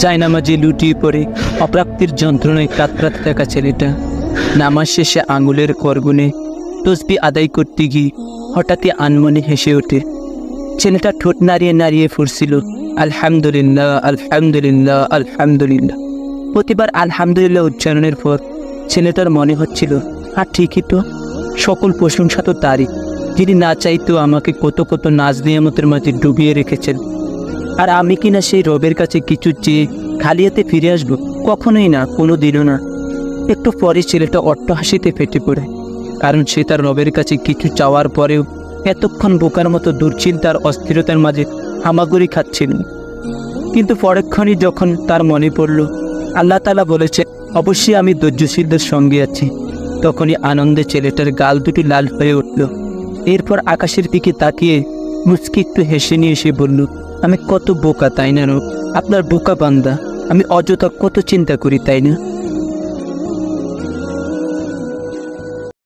জায়নামাজে লুটিয়ে পড়ে অপ্রাপ্তির যন্ত্রণায় কাতরাতে থাকা ছেলেটা নামাজ শেষে আঙুলের করগুনে তসবি আদায় করতে গিয়ে হঠাৎই আনমনে হেসে ওঠে। ছেলেটা ঠোঁট নাড়িয়ে নাড়িয়ে ফুরছিল, আলহামদুলিল্লাহ আলহামদুলিল্লাহ আলহামদুলিল্লাহ। প্রতিবার আলহামদুলিল্লাহ উচ্চারণের পর ছেলেটার মনে হচ্ছিল, আর ঠিকই তো, সকল প্রশংসা তো তারই, যিনি না চাইতেও আমাকে কত কত নাজ নিয়ামতের মাঝে ডুবিয়ে রেখেছেন। আর আমি কিনা সেই রবের কাছে কিছু চেয়ে খালি হাতে ফিরে আসবো? কখনোই না, কোনো দিনও না। একটু পরে ছেলেটা অট্টহাসিতে ফেটে পড়ে, কারণ সে তার রবের কাছে কিছু চাওয়ার পরেও এতক্ষণ বোকার মতো দুশ্চিন্তার অস্থিরতার মাঝে হামাগুড়ি খাচ্ছিল। কিন্তু পরক্ষণই যখন তার মনে পড়ল আল্লাহ তাআলা বলেছে, অবশ্যই আমি ধৈর্যশীলদের সঙ্গে আছি, তখনই আনন্দে ছেলেটার গাল দুটি লাল হয়ে উঠল। এরপর আকাশের দিকে তাকিয়ে মুচকি একটু হেসে নিয়ে এসে বলল, আমি কত বোকা তাই না রব, আপনার বোকা বান্দা, আমি অযথা কত চিন্তা করি তাই না।